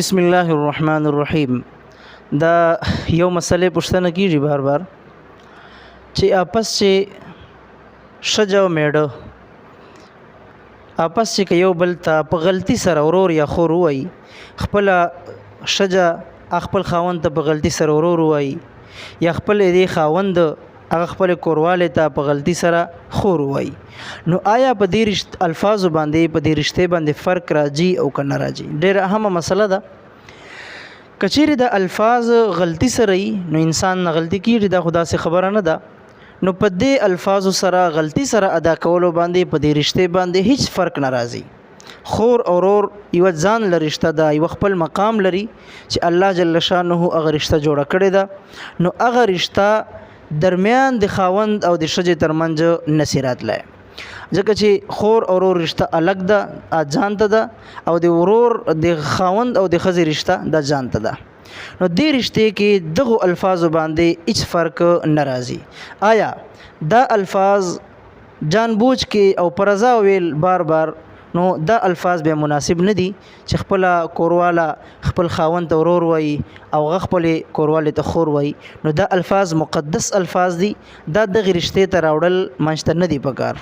بسم الله الرحمن الرحیم. دا یو مسئله پوښتنه کیږي بار بار چې آپس چې ښځه او میړه آپس چې که یو بل ته په غلطي سره ورور یا خور ووایي، خپله ښځه خپل خاوند ته په غلطي سره ورور ووایي یا خپل دې خاوند هغه خپل کوروالی ته په غلطي سره خور ووایي، نو آیا په دې الفاظو باندې په دې رشتې باندې فرق راځي او که نه راځي؟ ډېره اهمه مسله ده. که چیرې د الفاظ غلطي سره وي نو انسان نه غلطي کېږي، دا خو داسې خبره نه ده. نو په دې الفاظو سره غلطي سره ادا کولو باندې په دې رشتې باندې هیڅ فرق نه راځي. خور او ورور یوه ځان له رشته ده، یوه خپل مقام لري چې الله جل شانه هغه رشته جوړه کړې ده. نو هغه رشته درمیان د خاوند او د ښځې ترمنځ نسي راتلی، ځکه چې خور او ورور رشته الګ ده، ځان ته ده، او د ورور د خاوند او د ښځې رشته دا ځان ته ده. نو دې رشتې کې دغو الفاظو باندې هیڅ فرق نه راځي. آیا دا الفاظ جان بوجھ کې او په رضا ویل بار بار، نو دا الفاظ بیا مناسب نه دي چې خپله کورواله خپل خاوند ته ورور وایي او هغه خپلې کوروالی ته خور وایي. نو دا الفاظ مقدس الفاظ دي، دا دغې رشتې ته راوړل منځ ته نه دي پکار.